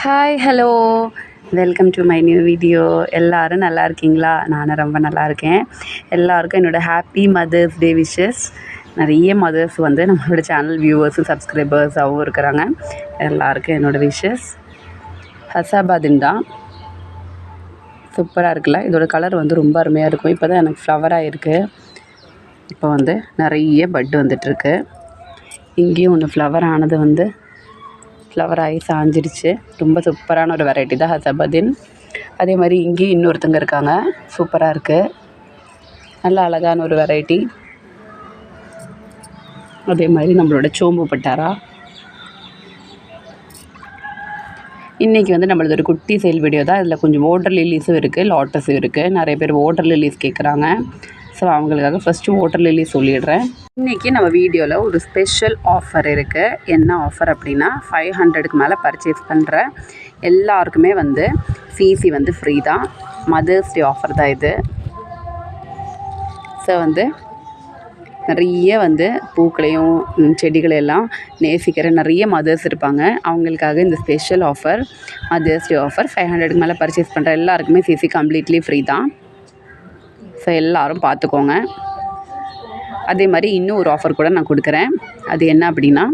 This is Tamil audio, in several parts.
Hi hello welcome to my new video. எல்லோரும் நல்லா இருக்கீங்களா? நானும் ரொம்ப நல்லா இருக்கேன். எல்லாருக்கும் என்னோடய ஹாப்பி மதர்ஸ் டே விஷஸ். நிறைய மதர்ஸ் வந்து நம்மளோட சேனல் வியூவர்ஸும் சப்ஸ்கிரைபர்ஸாகவும் இருக்கிறாங்க. எல்லாருக்கும் என்னோடய விஷஸ். ஹசாபாதின் தான் சூப்பராக இருக்குல்ல. இதோட கலர் வந்து ரொம்ப அருமையாக இருக்கும். இப்போ தான் எனக்கு ஃப்ளவராக இருக்குது. இப்போ வந்து நிறைய பட் வந்துட்டுருக்கு. இங்கேயும் ஒன்று ஃப்ளவர் ஆனது வந்து ஃப்ளவர் ஆகி சாஞ்சிடுச்சு. ரொம்ப சூப்பரான ஒரு வெரைட்டி தான் ஹசாபதின். அதே மாதிரி இங்கேயும் இன்னொருத்தங்க இருக்காங்க. சூப்பராக இருக்குது. நல்ல அழகான ஒரு வெரைட்டி. அதே மாதிரி நம்மளோட சோம்பு பட்டாரா. இன்றைக்கி வந்து நம்மளது ஒரு குட்டி சேல் வீடியோ தான். இதில் கொஞ்சம் வாட்டர் லில்லிஸும் இருக்குது, லாட்டஸும் இருக்குது. நிறைய பேர் வாட்டர் லில்லிஸ் கேட்குறாங்க. ஸோ அவங்களுக்காக ஃபஸ்ட்டு வாட்டர் லில்லி சொல்லிடுறேன். இன்றைக்கி நம்ம வீடியோவில் ஒரு ஸ்பெஷல் ஆஃபர் இருக்குது. என்ன ஆஃபர் அப்படின்னா 500க்கு மேலே பர்ச்சேஸ் பண்ணுற எல்லாருக்குமே வந்து சிசி வந்து ஃப்ரீ தான். மதர்ஸ் டே ஆஃபர் தான் இது. ஸோ வந்து நிறைய வந்து பூக்களையும் செடிகளையெல்லாம் நேசிக்கிற நிறைய மதர்ஸ் இருப்பாங்க. அவங்களுக்காக இந்த special offer, mother's day offer. 500க்கு மேலே பர்ச்சேஸ் பண்ணுற எல்லாருக்குமே சிசி கம்ப்ளீட்லி ஃப்ரீ தான். ஸோ எல்லோரும் பார்த்துக்கோங்க. அதே மாதிரி இன்னும் ஒரு ஆஃபர் கூட நான் கொடுக்குறேன். அது என்ன அப்படின்னா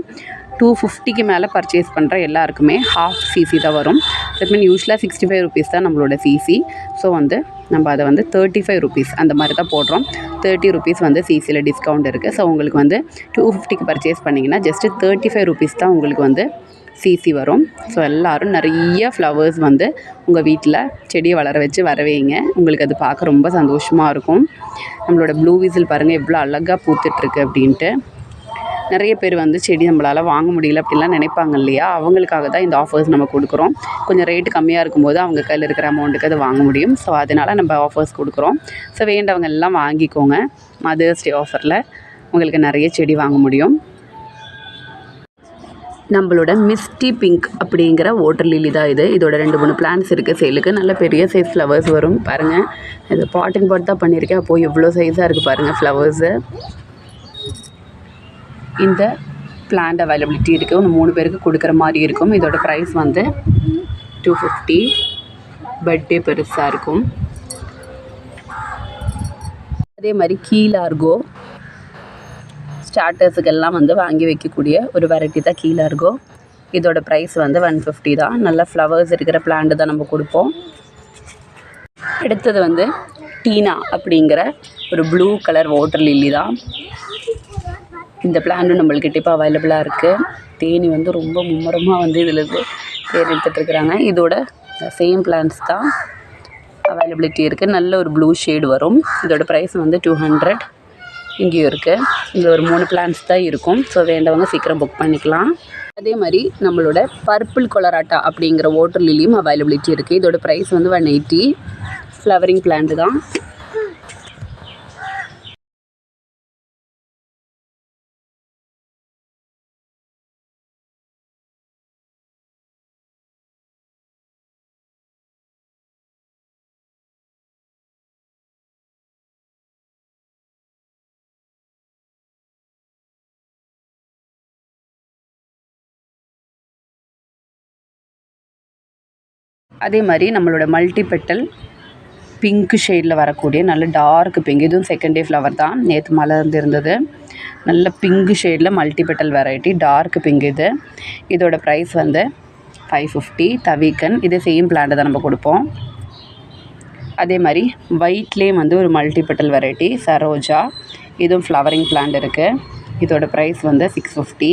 250க்கு மேலே பர்ச்சேஸ் பண்ணுற எல்லாருக்குமே ஹாஃப் சிசி தான் வரும். தட் மீன் யூஸ்வலாக 65 ருபீஸ் தான் நம்மளோட சிசி. ஸோ வந்து நம்ம அதை வந்து 35 ருபீஸ் அந்த மாதிரி தான் போடுறோம். 30 ருபீஸ் வந்து சிசியில் டிஸ்கவுண்ட் இருக்குது. ஸோ உங்களுக்கு வந்து 250க்கு பர்ச்சேஸ் பண்ணிங்கன்னா ஜஸ்ட்டு 35 ருபீஸ் தான் உங்களுக்கு வந்து சிசி வரும். ஸோ எல்லோரும் நிறைய ஃப்ளவர்ஸ் வந்து உங்கள் வீட்டில் செடியை வளர வச்சு வரவைங்க. உங்களுக்கு அது பார்க்க ரொம்ப சந்தோஷமாக இருக்கும். நம்மளோட ப்ளூ விசில் பாருங்கள் எவ்வளோ அழகாக பூத்துட்ருக்கு அப்படின்ட்டு. நிறைய பேர் வந்து செடி நம்மளால் வாங்க முடியல அப்படின்லாம் நினைப்பாங்க இல்லையா? அவங்களுக்காக தான் இந்த ஆஃபர்ஸ் நம்ம கொடுக்குறோம். கொஞ்சம் ரேட்டு கம்மியாக இருக்கும்போது அவங்க கையில் இருக்கிற அமௌண்ட்டுக்கு அதை வாங்க முடியும். ஸோ அதனால் நம்ம ஆஃபர்ஸ் கொடுக்குறோம். ஸோ வேண்டவங்க எல்லாம் வாங்கிக்கோங்க. மதர்ஸ் டே ஆஃபரில் உங்களுக்கு நிறைய செடி வாங்க முடியும். நம்மளோட மிஸ்டி பிங்க் அப்படிங்கிற வாட்டர் லில்லி தான் இது. இதோட 2-3 பிளான்ஸ் இருக்குது சேலுக்கு. நல்ல பெரிய சைஸ் ஃப்ளவர்ஸ் வரும் பாருங்கள். இது பாட்டிங் பாட் தான் பண்ணியிருக்கேன். அப்போது எவ்வளோ சைஸாக இருக்குது பாருங்கள் ஃப்ளவர்ஸு. இந்த பிளான்ட் அவைலபிலிட்டி இருக்குது. ஒன்று 3 பேருக்கு கொடுக்குற மாதிரி இருக்கும். இதோட ப்ரைஸ் வந்து 250. பர்த்டே பெருசாக இருக்கும். அதே மாதிரி கீழார்கோ ஸ்டார்டர்ஸுக்கெல்லாம் வந்து வாங்கி வைக்கக்கூடிய ஒரு வெரைட்டி தான் கீழார்கோ. இதோட ப்ரைஸ் வந்து 150 தான். நல்ல ஃப்ளவர்ஸ் இருக்கிற பிளான்ட்டு தான் நம்ம கொடுப்போம். அடுத்தது வந்து டீனா அப்படிங்கிற ஒரு ப்ளூ கலர் வாட்டர் லில்லி தான். இந்த பிளான்ட்டும் நம்மள்கிட்ட இப்போ அவைலபிளாக இருக்குது. தேனி வந்து ரொம்ப மும்முரமாக வந்து இதில் தேர் எடுத்துகிட்ருக்குறாங்க. இதோட சேம் பிளான்ட்ஸ் தான் அவைலபிலிட்டி இருக்குது. நல்ல ஒரு ப்ளூ ஷேடு வரும். இதோட ப்ரைஸ் வந்து 200. இங்கேயும் இருக்குது. இதில் ஒரு 3 பிளான்ட்ஸ் தான் இருக்கும். ஸோ வேண்டவங்க சீக்கிரம் புக் பண்ணிக்கலாம். அதே மாதிரி நம்மளோட பர்பிள் கொலராட்டா அப்படிங்கிற வாட்டர் லில்லியும் அவைலபிலிட்டி இருக்குது. இதோட ப்ரைஸ் வந்து 180. ஃப்ளவரிங் பிளான்ட்டு தான். அதே மாதிரி நம்மளோட மல்டி பெட்டல் பிங்க் ஷேடில் வரக்கூடிய நல்ல டார்க் பிங்க். இதுவும் செகண்ட் டே ஃப்ளவர் தான். நேற்று மலர்ந்து இருந்தது. நல்ல பிங்க் ஷேடில் multi petal variety dark pink இது. இதோட ப்ரைஸ் வந்து 550. தவிக்கன் இது சேம் பிளான்ட்டு தான் நம்ம கொடுப்போம். அதே மாதிரி ஒயிட்லேயும் வந்து ஒரு மல்டி பெட்டல் வெரைட்டி சரோஜா. இதுவும் ஃப்ளவரிங் பிளான்ட் இருக்குது. இதோட ப்ரைஸ் வந்து 650.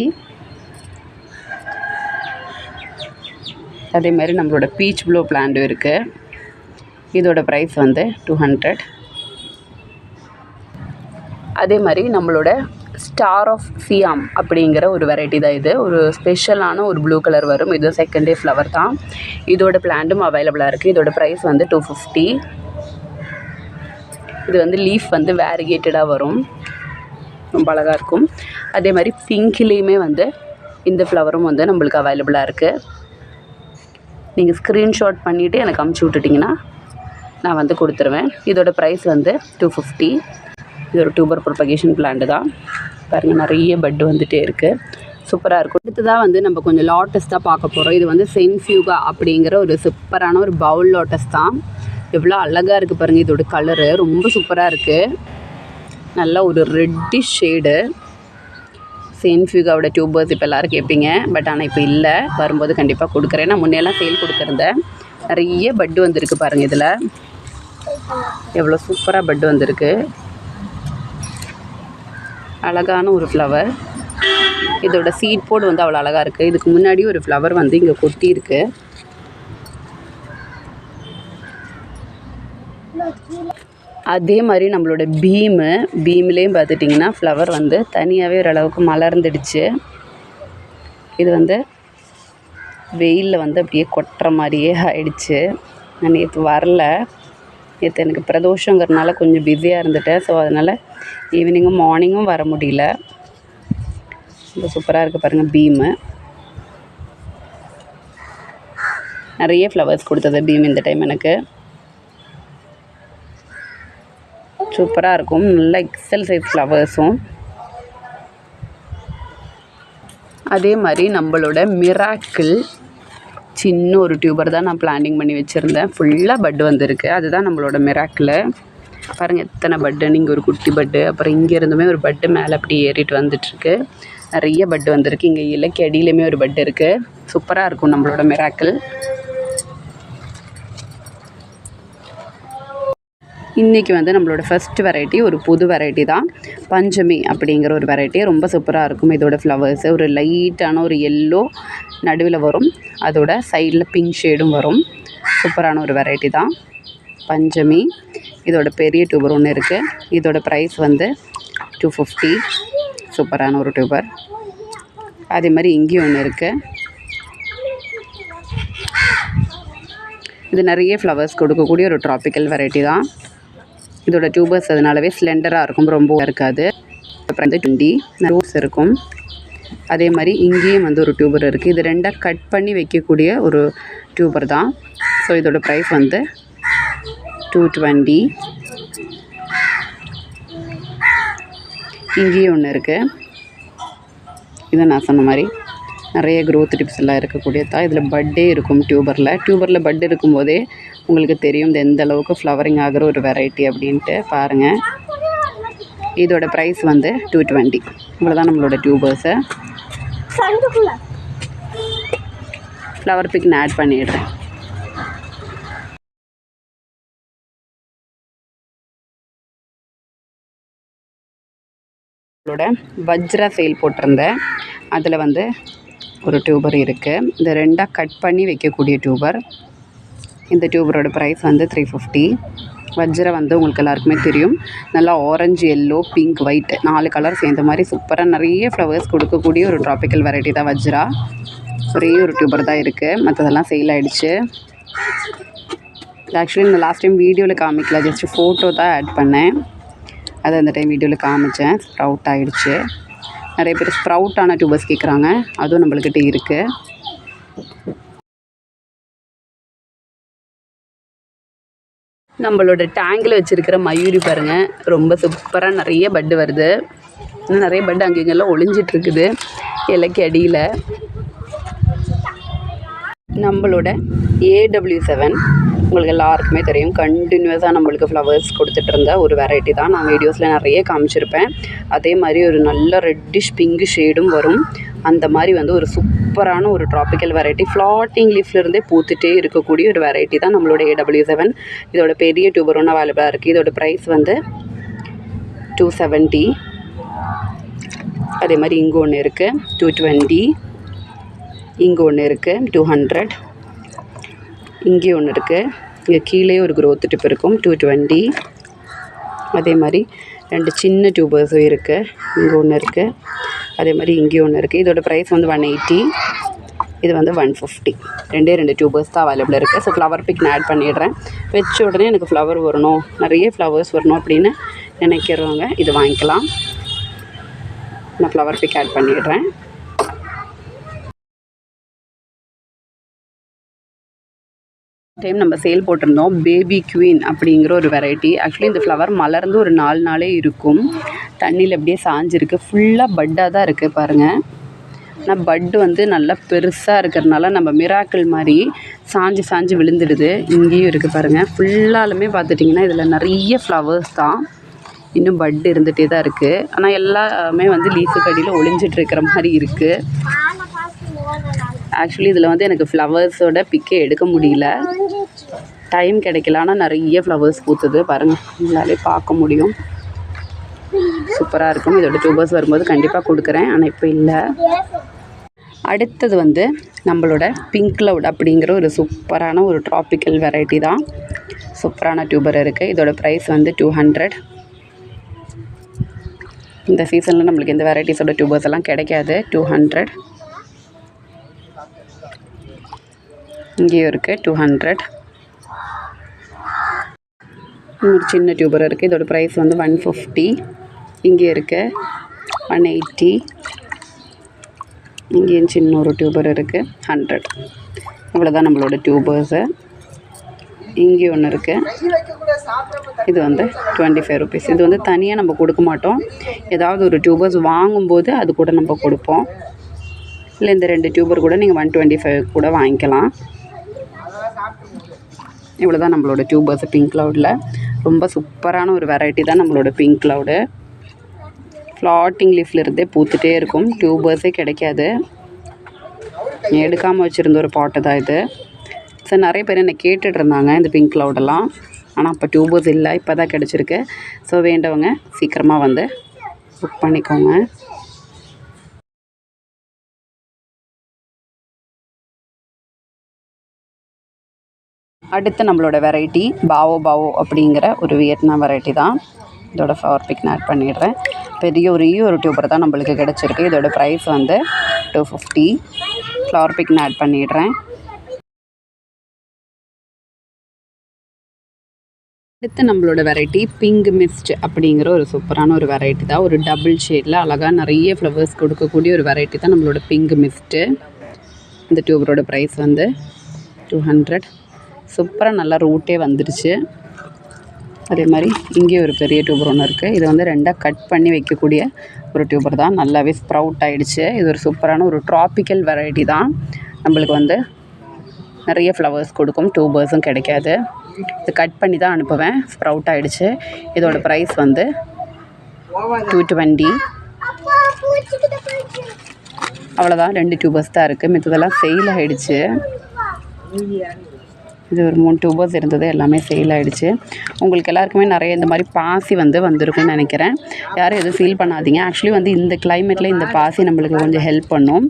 அதே மாதிரி நம்மளோட பீச் ப்ளூ பிளான்ட்டும் இருக்குது. இதோட ப்ரைஸ் வந்து 200. அதே மாதிரி நம்மளோட ஸ்டார் ஆஃப் சியாம் அப்படிங்கிற ஒரு வெரைட்டி தான் இது. ஒரு ஸ்பெஷலான ஒரு ப்ளூ கலர் வரும். இது செகண்ட் டே ஃப்ளவர் தான். இதோட பிளான்ட்டும் அவைலபிளாக இருக்குது. இதோட ப்ரைஸ் வந்து 250. இது வந்து லீஃப் வந்து வேரிகேட்டடாக வரும். ரொம்ப அழகாக இருக்கும். அதே மாதிரி பிங்க்லேயுமே வந்து இந்த ஃப்ளவரும் வந்து நம்மளுக்கு அவைலபிளாக இருக்குது. நீங்கள் ஸ்க்ரீன்ஷாட் பண்ணிவிட்டு எனக்கு அமுச்சு விட்டுட்டிங்கன்னா நான் வந்து கொடுத்துருவேன். இதோட ப்ரைஸ் வந்து 250. இது ஒரு டியூபர் ப்ரொபகேஷன் பிளான்ட்டு தான். பாருங்கள் நிறைய பட் வந்துகிட்டே இருக்குது. சூப்பராக இருக்கும். அடுத்ததாக வந்து நம்ம கொஞ்சம் லாட்டஸ் தான் பார்க்க போகிறோம். இது வந்து சென்ஃபியூகா அப்படிங்கிற ஒரு சூப்பரான ஒரு பவுல் லாட்டஸ் தான். எவ்வளோ அழகாக இருக்குது பாருங்கள். இதோட கலரு ரொம்ப சூப்பராக இருக்குது. நல்லா ஒரு ரெட்டிஷ் ஷேடு. சென்ஃபியூகாவோட டியூபர்ஸ் இப்போ எல்லோரும் கேட்பீங்க, பட் ஆனால் இப்போ இல்லை. வரும்போது கண்டிப்பாக கொடுக்குறேன். நான் முன்னெல்லாம் சேல் கொடுத்துருந்தேன். நிறைய பட்டு வந்திருக்கு பாருங்கள். இதில் எவ்வளோ சூப்பராக பட்டு வந்திருக்கு. அழகான ஒரு ஃப்ளவர். இதோட சீட் போர்டு வந்து அவ்வளோ அழகாக இருக்குது. இதுக்கு முன்னாடி ஒரு ஃப்ளவர் வந்து இங்கே கொட்டி இருக்குது. அதே மாதிரி நம்மளோட பீம்லேயும் பார்த்துட்டிங்கன்னா ஃப்ளவர் வந்து தனியாகவே ஓரளவுக்கு மலர்ந்துடுச்சு. இது வந்து வெயிலில் வந்து அப்படியே கொட்டுற மாதிரியே ஆயிடுச்சு. நான் நேற்று வரல. நேற்று எனக்கு பிரதோஷங்கிறதுனால கொஞ்சம் பிஸியாக இருந்துட்டேன். ஸோ அதனால் ஈவினிங்கும் மார்னிங்கும் வர முடியல. ரொம்ப சூப்பராக இருக்குது பாருங்கள். பீமு நிறைய ஃப்ளவர்ஸ் கொடுத்தது பீம் இந்த டைம் எனக்கு. சூப்பராக இருக்கும். நல்ல எக்ஸல் சைஸ் ஃப்ளவர்ஸும். அதே மாதிரி நம்மளோட மிராக்கிள் சின்ன ஒரு டியூபர் தான் நான் பிளானிங் பண்ணி வச்சுருந்தேன். ஃபுல்லாக பட்டு வந்திருக்கு. அதுதான் நம்மளோட மிராக்கிள். பாருங்கள் எத்தனை பட்டுன்னு. இங்கே ஒரு குட்டி பட்டு, அப்புறம் இங்கே இருந்துமே ஒரு பட்டு மேலே அப்படி ஏறிட்டு வந்துட்டுருக்கு. நிறைய பட்டு வந்திருக்கு. இங்கே இலைக்கு அடியிலையுமே ஒரு பட்டு இருக்குது. சூப்பராக இருக்கும் நம்மளோட மிராக்கிள். இன்றைக்கி வந்து நம்மளோட ஃபஸ்ட் வெரைட்டி ஒரு புது வெரைட்டி தான். பஞ்சமி அப்படிங்கிற ஒரு வெரைட்டி ரொம்ப சூப்பராக இருக்கும். இதோட ஃப்ளவர்ஸு ஒரு லைட்டான ஒரு எல்லோ நடுவில் வரும். அதோட சைடில் பிங்க் ஷேடும் வரும். சூப்பரான ஒரு வெரைட்டி தான் பஞ்சமி. இதோட பெரிய டியூபர் ஒன்று இருக்குது. இதோட ப்ரைஸ் வந்து 250. சூப்பரான ஒரு டியூபர். அதே மாதிரி இங்கேயும் ஒன்று இருக்குது. இது நிறைய ஃப்ளவர்ஸ் கொடுக்கக்கூடிய ஒரு ட்ராபிக்கல் வெரைட்டி தான். இதோட டியூபர்ஸ் அதனாலவே ஸ்லெண்டராக இருக்கும், ரொம்ப இருக்காது. அப்புறம் வந்து 20 ரூட்ஸ் இருக்கும். அதே மாதிரி இங்கேயும் வந்து ஒரு டியூபர் இருக்குது. இது ரெண்டாக கட் பண்ணி வைக்கக்கூடிய ஒரு டியூபர் தான். ஸோ இதோட ப்ரைஸ் வந்து 220. இங்கேயும் ஒன்று இருக்குது. இதை நான் சொன்ன மாதிரி நிறைய க்ரோத் டிப்ஸ் எல்லாம் இருக்கக்கூடியது தான். இதில் பட்டே இருக்கும். டியூபரில் பட் இருக்கும்போதே உங்களுக்கு தெரியும் இது எந்த அளவுக்கு ஃப்ளவரிங் ஆகிற ஒரு வெரைட்டி அப்படின்ட்டு. பாருங்கள், இதோட ப்ரைஸ் வந்து 220. இவ்வளோதான் நம்மளோட டியூபர்ஸை. ஃப்ளவர் பிக் நான் ஆட் பண்ணிடுறேன். நம்மளோட வஜ்ரா சேல் போட்டிருந்தேன். அதில் வந்து ஒரு டியூபர் இருக்குது. இந்த ரெண்டாக கட் பண்ணி வைக்கக்கூடிய டியூபர். இந்த டியூபரோட ப்ரைஸ் வந்து 350. வஜ்ரா வந்து உங்களுக்கு எல்லாருக்குமே தெரியும். நல்லா orange, yellow, pink, white 4 colour சேர்ந்த மாதிரி சூப்பராக நிறைய ஃப்ளவர்ஸ் கொடுக்கக்கூடிய ஒரு ட்ராபிக்கல் வெரைட்டி தான் வஜ்ரா. ஒரே ஒரு டியூபர் தான் இருக்குது. மற்றதெல்லாம் சேல் ஆகிடுச்சு. ஆக்சுவலி நான் லாஸ்ட் டைம் வீடியோவில் காமிக்கல, ஜஸ்ட் ஃபோட்டோ தான் ஆட் பண்ணேன். அதை அந்த டைம் வீடியோவில் காமித்தேன். ஸ்ப்ரவுட் ஆகிடுச்சு. நிறைய பேர் ஸ்ப்ரவுட்டான டியூபர்ஸ் கேட்குறாங்க. அதுவும் நம்மளுக்கிட்ட இருக்குது. நம்மளோட டேங்கில் வச்சுருக்கிற மயூரி பாருங்கள், ரொம்ப சூப்பராக நிறைய பட்டு வருது. இன்னும் நிறைய பட்டு அங்கெங்கெல்லாம் ஒளிஞ்சிட்ருக்குது இலைக்கு அடியில். நம்மளோட AW7 உங்களுக்கு எல்லாருக்குமே தெரியும். கண்டினியூஸாக நம்மளுக்கு ஃப்ளவர்ஸ் கொடுத்துட்ருந்த ஒரு வெரைட்டி தான். நான் வீடியோஸில் நிறைய காமிச்சிருப்பேன். அதே மாதிரி ஒரு நல்ல ரெட்டிஷ் பிங்க் ஷேடும் வரும். அந்த மாதிரி வந்து ஒரு சூப்பரான ஒரு ட்ராபிக்கல் வெரைட்டி. ஃப்ளாட்டிங் லீஃப்லேருந்தே பூத்துட்டே இருக்கக்கூடிய ஒரு வெரைட்டி தான் நம்மளோட AW7. இதோட பெரிய டியூபர் ஒன்று அவைலபிளாக இருக்குது. இதோட ப்ரைஸ் வந்து 270. அதே மாதிரி இங்கே ஒன்று இருக்குது 220. இங்கே ஒன்று இருக்குது 200. இங்கே ஒன்று இருக்குது. இங்கே கீழே ஒரு க்ரோத் டிப் இருக்கும் 220. அதே மாதிரி 2 சின்ன டியூபர்ஸும் இருக்குது. இங்கே ஒன்று இருக்குது. அதே மாதிரி இங்கே ஒன்று இருக்குது. இதோட ப்ரைஸ் வந்து 180. இது வந்து 150. 2 டியூபர்ஸ் தான் அவைலபிள் இருக்குது. ஸோ ஃப்ளவர் பிக் நான் ஆட் பண்ணிடுறேன். வச்ச உடனே எனக்கு ஃப்ளவர் வரணும், நிறைய ஃப்ளவர்ஸ் வரணும் அப்படின்னு நினைக்கிறவங்க இது வாங்கிக்கலாம். நான் ஃப்ளவர் பிக் ஆட் பண்ணிடுறேன். டைம் நம்ம சேல் போட்டிருந்தோம் பேபி குவீன் அப்படிங்கிற ஒரு வெரைட்டி. ஆக்சுவலி இந்த ஃப்ளவர் மலர்ந்து ஒரு 4 நாளே இருக்கும். தண்ணியில் அப்படியே சாஞ்சிருக்கு. ஃபுல்லாக பட்டாக தான் இருக்குது பாருங்கள். ஆனால் பட்டு வந்து நல்லா பெருசாக இருக்கிறதுனால நம்ம மிராக்கிள் மாதிரி சாஞ்சு விழுந்துடுது. இங்கேயும் இருக்குது பாருங்கள். ஃபுல்லாலுமே பார்த்துட்டிங்கன்னா இதில் நிறைய ஃப்ளவர்ஸ் தான். இன்னும் பட்டு இருந்துகிட்டே தான் இருக்குது. ஆனால் எல்லாமே வந்து லீஃபுக்கு அடியில் ஒளிஞ்சிட்டு இருக்கிற மாதிரி இருக்குது. ஆக்சுவலி இதில் வந்து எனக்கு ஃப்ளவர்ஸோட பிக்கே எடுக்க முடியல, டைம் கிடைக்கல. ஆனால் நிறைய ஃப்ளவர்ஸ் பூத்துது பாருங்கள், உங்களாலே பார்க்க முடியும். சூப்பராக இருக்கும். இதோட டியூபர்ஸ் வரும்போது கண்டிப்பாக கொடுக்குறேன், ஆனால் இப்போ இல்லை. அடுத்தது வந்து நம்மளோட பிங்க் க்ளவுட் அப்படிங்கிற ஒரு சூப்பரான ஒரு ட்ராபிக்கல் வெரைட்டி தான். சூப்பரான டியூபர் இருக்குது. இதோட ப்ரைஸ் வந்து 200. இந்த சீசனில் நம்மளுக்கு இந்த வெரைட்டிஸோட டியூபர்ஸ் எல்லாம் கிடைக்காது. 200. இங்கேயும் இருக்குது 200. ஒரு சின்ன டியூபர் இருக்குது. இதோட ப்ரைஸ் வந்து 150. இங்கே இருக்குது 180. இங்கேயும் சின்ன ஒரு டியூபர் இருக்குது 100. இவ்வளோதான் நம்மளோட டியூபர்ஸு. இங்கே ஒன்று இருக்குது. இது வந்து 25 rupees. இது வந்து தனியாக நம்ம கொடுக்க மாட்டோம். ஏதாவது ஒரு டியூபர்ஸ் வாங்கும்போது அது கூட நம்ம கொடுப்போம். இல்லை இந்த 2 டியூபர் கூட நீங்கள் 125 கூட வாங்கிக்கலாம். இவ்வளோ தான் நம்மளோட டியூபர்ஸ் பிங்க் க்ளவுடில். ரொம்ப சூப்பரான ஒரு வெரைட்டி தான் நம்மளோட பிங்க் க்ளவுடு. ஃப்ளாட்டிங் லீஃபில் இருந்தே பூத்துட்டே இருக்கும். டியூபர்ஸே கிடைக்காது. எடுக்காமல் வச்சுருந்த ஒரு பாட்டு தான் இது. ஸோ நிறைய பேர் என்னை கேட்டுட்டு இருந்தாங்க இந்த பிங்க் க்ளவுடெல்லாம். ஆனால் அப்போ டியூபர்ஸ் இல்லை, இப்போ தான் கிடச்சிருக்கு. ஸோ வேண்டவங்க சீக்கிரமாக வந்து புக் பண்ணிக்கோங்க. அடுத்து நம்மளோட வெரைட்டி பாவோ அப்படிங்கிற ஒரு வியட்நாம் வெரைட்டி தான். இதோட ஃப்ளவர் பிக் நான் ஆட் பண்ணிடுறேன். பெரிய ஒரு டியூபர் தான் நம்மளுக்கு கிடச்சிருக்கு. இதோட ப்ரைஸ் வந்து 250. ஃப்ளவர் பிக் நான் ஆட் பண்ணிடுறேன். அடுத்து நம்மளோட வெரைட்டி பிங்க் மிஸ்ட் அப்படிங்கிற ஒரு சூப்பரான ஒரு வெரைட்டி தான். ஒரு டபுள் ஷேடில் அழகாக நிறைய ஃப்ளவர்ஸ் கொடுக்கக்கூடிய ஒரு வெரைட்டி தான் நம்மளோட பிங்க் மிஸ்ட்டு. இந்த டியூபரோட ப்ரைஸ் வந்து 200. சூப்பராக நல்லா ரூட்டே வந்துடுச்சு. அதே மாதிரி இங்கே ஒரு பெரிய டியூபர் ஒன்று இருக்குது. இது வந்து 2ஆக கட் பண்ணி வைக்கக்கூடிய ஒரு டியூபர் தான். நல்லாவே ஸ்ப்ரவுட் ஆகிடுச்சு. இது ஒரு சூப்பரான ஒரு ட்ராபிக்கல் வெரைட்டி தான். நம்மளுக்கு வந்து நிறைய ஃப்ளவர்ஸ் கொடுக்கும், டியூபர்ஸும் கிடைக்காது. இது கட் பண்ணி தான் அனுப்புவேன். ஸ்ப்ரவுட் ஆகிடுச்சு. இதோட ப்ரைஸ் வந்து 220. அவ்வளோதான், 2 டியூபர்ஸ் தான் இருக்குது. மித்ததெல்லாம் சேல் ஆகிடுச்சு. இது ஒரு 3 டியூபர்ஸ் இருந்தது, எல்லாமே சேல் ஆகிடுச்சு. உங்களுக்கு எல்லாருக்குமே நிறைய இந்த மாதிரி பாசி வந்திருக்கும்னு நினைக்கிறேன். யாரும் எதுவும் ஃபீல் பண்ணாதீங்க. ஆக்சுவலி வந்து இந்த கிளைமேட்டில் இந்த பாசி நம்மளுக்கு கொஞ்சம் ஹெல்ப் பண்ணும்.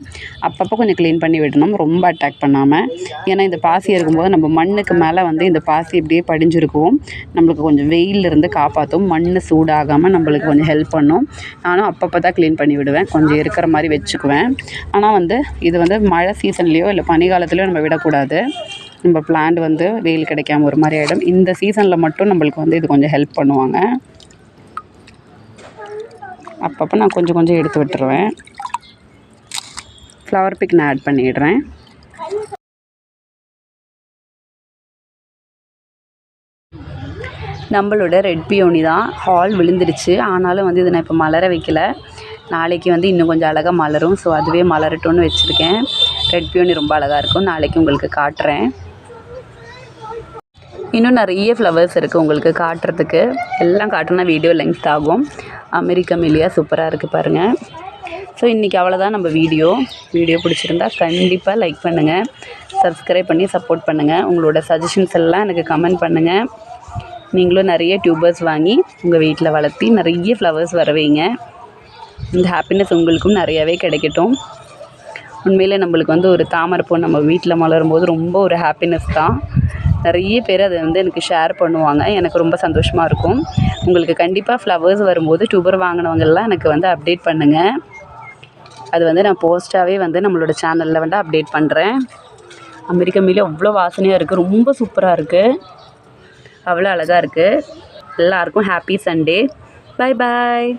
அப்பப்போ கொஞ்சம் க்ளீன் பண்ணி விடணும், ரொம்ப அட்டாக் பண்ணாமல். ஏன்னா இந்த பாசி இருக்கும்போது நம்ம மண்ணுக்கு மேலே வந்து இந்த பாசி இப்படியே படிஞ்சிருக்கும். நம்மளுக்கு கொஞ்சம் வெயிலிருந்து காப்பாற்றும். மண் சூடாகாமல் நம்மளுக்கு கொஞ்சம் ஹெல்ப் பண்ணும். நானும் அப்பப்போ தான் க்ளீன் பண்ணி விடுவேன், கொஞ்சம் இருக்கிற மாதிரி வச்சுக்குவேன். ஆனால் வந்து இது வந்து மழை சீசன்லேயோ இல்லை பனிக்காலத்துலேயோ நம்ம விடக்கூடாது. நம்ம பிளான்ட் வந்து வெயில் கிடைக்காம ஒரு மாதிரி ஆகிடும். இந்த சீசனில் மட்டும் நம்மளுக்கு வந்து இது கொஞ்சம் ஹெல்ப் பண்ணுவாங்க. அப்பப்போ நான் கொஞ்சம் எடுத்து விட்டுருவேன். ஃப்ளவர் பிக் நான் ஆட் பண்ணிடுறேன். நம்மளோட ரெட் பியோனி தான். ஹால் விழுந்துடுச்சு. ஆனாலும் வந்து இதை நான் இப்போ மலர வைக்கல. நாளைக்கு வந்து இன்னும் கொஞ்சம் அழகாக மலரும். ஸோ அதுவே மலரட்டும்னு வச்சுருக்கேன். ரெட் பியோனி ரொம்ப அழகாக இருக்கும். நாளைக்கு உங்களுக்கு காட்டுறேன். இன்னும் நிறைய ஃப்ளவர்ஸ் இருக்குது உங்களுக்கு காட்டுறதுக்கு. எல்லாம் காட்டுனா வீடியோ லெங்த் ஆகும். அமெரிக்கா மில்லியா சூப்பராக இருக்குது பாருங்கள். ஸோ இன்றைக்கி அவ்வளோதான் நம்ம வீடியோ பிடிச்சிருந்தா கண்டிப்பாக லைக் பண்ணுங்கள், சப்ஸ்கிரைப் பண்ணி சப்போர்ட் பண்ணுங்கள். உங்களோட சஜஷன்ஸ் எல்லாம் எனக்கு கமெண்ட் பண்ணுங்கள். நீங்களும் நிறைய டியூபர்ஸ் வாங்கி உங்கள் வீட்டில் வளர்த்தி நிறைய ஃப்ளவர்ஸ் வர வைங்க. இந்த ஹாப்பினஸ் உங்களுக்கும் நிறையாவே கிடைக்கட்டும். உண்மையிலே நம்மளுக்கு வந்து ஒரு தாமரைப்பூ நம்ம வீட்டில் மலரும் போது ரொம்ப ஒரு ஹாப்பினஸ் தான். நிறைய பேர் அதை வந்து எனக்கு ஷேர் பண்ணுவாங்க. எனக்கு ரொம்ப சந்தோஷமாக இருக்கும். உங்களுக்கு கண்டிப்பாக ஃப்ளவர்ஸ் வரும்போது டியூபர் வாங்கினவங்கெல்லாம் எனக்கு வந்து அப்டேட் பண்ணுங்கள். அது வந்து நான் போஸ்ட்டாகவே வந்து நம்மளோட சேனலில் வந்து அப்டேட் பண்ணுறேன். அமெரிக்கா மில்லி அவ்வளோ வாசனையாக இருக்குது, ரொம்ப சூப்பராக இருக்குது, அவ்வளோ அழகாக இருக்குது. எல்லாருக்கும் ஹாப்பி சண்டே. பாய் பாய்.